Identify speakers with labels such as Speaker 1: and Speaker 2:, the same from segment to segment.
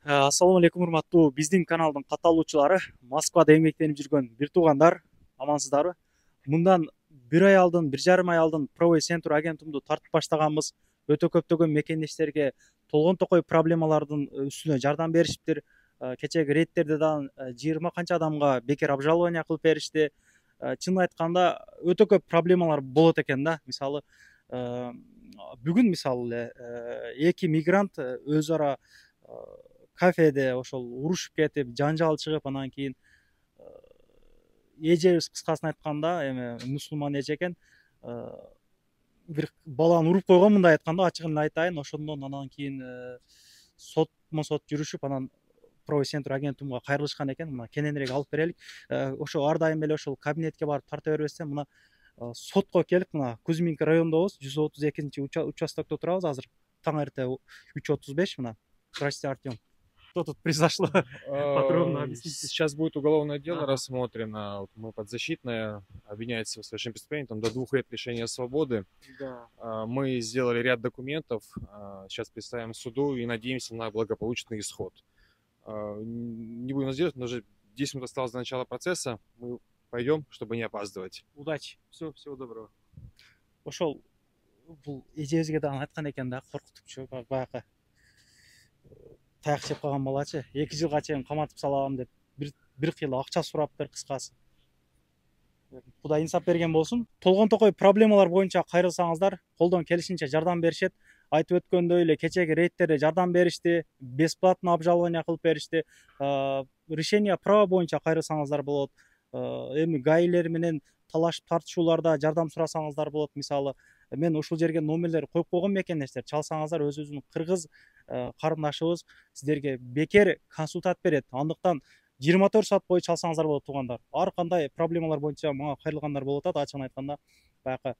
Speaker 1: Ассаламу алейкум, урматтуу биздин каналдын катталуучулары, Москвада эмгектенип жүргөн бир туугандар, амансыздарбы? Мындан бир ай алдын, бир жарым ай алдын Правый Центр агентумду тартып баштаганбыз. Өтө көптөгөн мекендештерге толгон токой проблемалардын үстүнө жардам беришиптир. Кечеги рейдтерде дагы 20 канча адамга бекер обжалование кылып беришти. Чынын айтканда өтө көп проблемалар болот экен да. Мисалы, бүгүн мисалы эле эки мигрант өз ара кафеде ошол урушуп кетип, жанжал чыгып, анан кийин эжебиз кыскасын айтканда эме мусулман эже экен, бир баланы уруп койгон, мындай айтканда, ачыгын эле айтайын. Ошондон анан кийин сотмо сот жүрүшүп, анан Правый Центр агентумга кайрылышкан экен. Мына кененирээк алып берелик. Ошо ар дайым эле ошол кабинетке барып тарта бербестен, мына сотко келип, мына Кузьминка районундабыз, 132 участокто турабыз азыр. Таң эрте 3:35. Мына, прости, Артем. Что тут произошло? Подробно объясните.
Speaker 2: Сейчас будет уголовное дело рассмотрено. Вот мы подзащитная, обвиняется в совершении преступления, там до 2 лет лишения свободы.
Speaker 1: Да.
Speaker 2: Мы сделали ряд документов, сейчас представим суду и надеемся на благополучный исход. Не будем делать, но уже 10 минут осталось до начала процесса. Мы пойдем, чтобы не опаздывать.
Speaker 1: Удачи. Все, всего доброго. Ошол бул эжебизге дагы айткан экен да, коркутупчу, баягы таяк жеп калган балачы, 2 жылга чейин каматып салабам деп бир кыйла акча сураптыр, кыскасы. Кудай инсап берген болсун. Толгон токой проблемалар боюнча кайрылсаңыздар, колдон келишинче жардам беришет. Айтып өткөндөй эле кечеги рейдтерде жардам беришти, бесплатно обжалование кылып беришти. Решение права боюнча кайрылсаңыздар болот. Эми гаилер менен талашып тартышууларда жардам сурасаңыздар болот. Мисалы, мен ушул жерге номерлер коюп койгон мекендештер, чалсаңыздар өзүбүздүн кыргыз карындашыбыз сиздерге бекер консультат берет. Андыктан 24 саат бою чалсаңыздар болот, туугандар. Ар кандай проблемалар боюнча мага кайрылгандар болуп атат. Ачыгын айтканда, баягы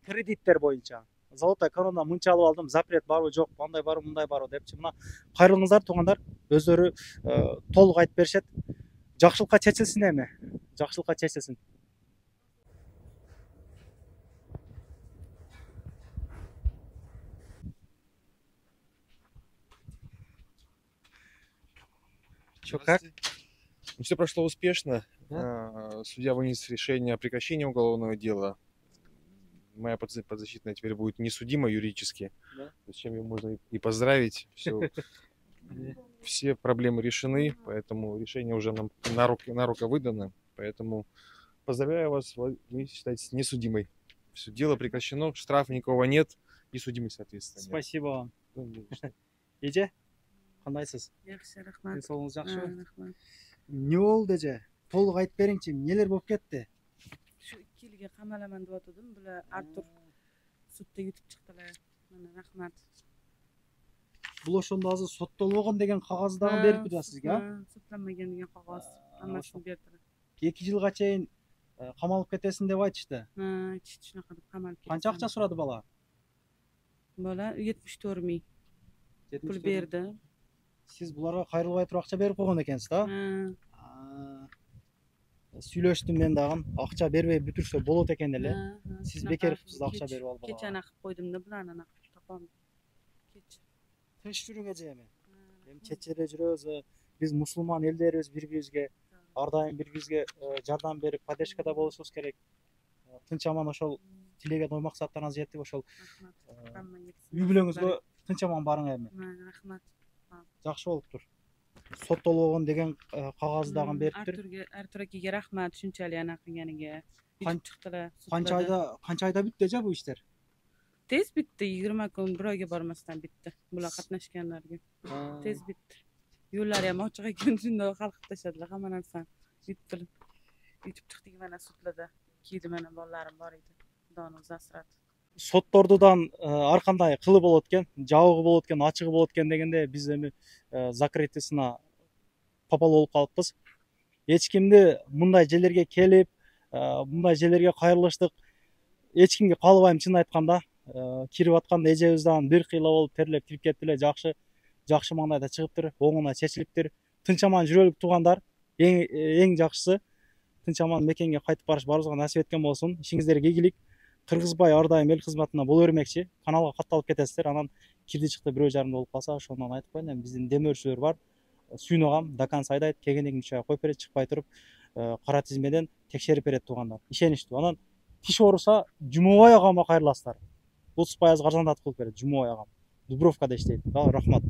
Speaker 1: кредиттер боюнча золотая корона мынча алып алдым, запрет барбы жок, андай барбы, мындай барбы депчи, мына кайрылыңыздар, туугандар. Өздөрү толук айтып беришет. Жакшылыкка чечилсин эми. Жакшылыкка чечилсин. Чё, как?
Speaker 2: Все прошло успешно.
Speaker 1: Да?
Speaker 2: Судья вынес решение о прекращении уголовного дела. Моя подзащитная теперь будет несудима юридически.
Speaker 1: Да?
Speaker 2: С чем ее можно и поздравить. Все проблемы решены, поэтому решение уже нам на руку выдано. Поэтому поздравляю вас, вы считаетесь несудимой. Все, дело прекращено, штрафа никого нет, и судимость, соответственно.
Speaker 1: Спасибо вам. Эже, кандайсыз?
Speaker 3: Жакшы, рахмат.
Speaker 1: Денсаулыгыңыз жакшыбы?
Speaker 3: Рахмат.
Speaker 1: Не болду эже? Толук айтып бериңчи, нелер болуп кетти?
Speaker 3: Şu 2 yilga qamalaman deb atdim. Bular Artur sudda yutib chiqdilar. Mana rahmat.
Speaker 1: Бул ошондо азыр соттолбогон деген кагазды дагы берип да сизге?
Speaker 3: Sudlanmagan degan qog'oz. Hammasini berdilar.
Speaker 1: 2 жылга чейин камалып кетесиң деп айтышты.
Speaker 3: Shunaqa deb qamalib ketdi.
Speaker 1: Канча акча сурады бала?
Speaker 3: Bola 74 ming pul berdi.
Speaker 1: Siz буларга кайрылбай туруп акча берип койгон экенсиз да? Сүйлөштүм мен дагы, акча бербей бүтүрсө болот экен эле. Siz бекер кылыпсыз, акча берип алып.
Speaker 3: Kechani qilib qo'ydim da bularni anaqa topolmadim. Kech.
Speaker 1: Тыныч жүрүң эже эми. Эми чечере жүрөбүз. Биз мусулман элдерибиз, бири-бирибизге ар дайым бири-бирибизге жардам берип, поддержкада болушубуз керек. Тынч аман ошол тилеген ой максаттарыңыз жетип, ошол үй бүлөңүзгө тынч аман барың эми.
Speaker 3: Рахмат.
Speaker 1: Жакшы болуптур. Соттолбогон деген кагазды дагы бериптир.
Speaker 3: Artur akaga rahmat, shunchalik anaqa qilganiga. Chiqdilar.
Speaker 1: Qancha oyda bitdi eje bu ishlar?
Speaker 3: Tez bitdi, 20 kun, bir oyga bormasdan bitdi. Bular qatnashganlarga. Tez bitdi. Yo'llari ham ochiq ekan, shunda hal qilib tashladilar hamma narsani. Yutib chiqdik mana sudlarda. Kiydi mana bolalarim bor edi. Xudoni o'zi asradi.
Speaker 1: Соттордудан ар кандай кылы болот экен, жабыгы болот экен, ачыгы болот экен дегенде биз эми закрытыйсына попал болуп калыппыз. Эч кимди мындай жерлерге келип, мындай жерлерге кайрылыштык эч кимге каалабайм, чын айтканда. Кирип атканда эжебиз дагы бир кыйла болуп терлеп кирип кеттилер. Жакшы маңдайда чыгыптыр, оңуна чечилиптир. Тынч аман жүрөлүк, туугандар. Эң жакшысы тынч аман мекенге кайтып барыш баарыбызга насип эткен болсун. Ишиңиздерге ийгилик. Кыргызбай ар дайым эл кызматына боло бермекчи. Каналга катталып кетесиздер. Анан кирди чыкты бирөө жарымда болуп калса ошондон айтып коеюн эми биздин демөөрчүлөр бар. Сүйүн агам дакансы айдайт, келгенден кийин коюп берет, чыкпай туруп кара тизмеден текшерип берет туугандар. Ишеничтүү. Анан тиш ооруса Жумабай агама кайрыласыздар. 30% арзандатып кылып берет Жумабай агам. Дубровкада иштейт. Рахмат.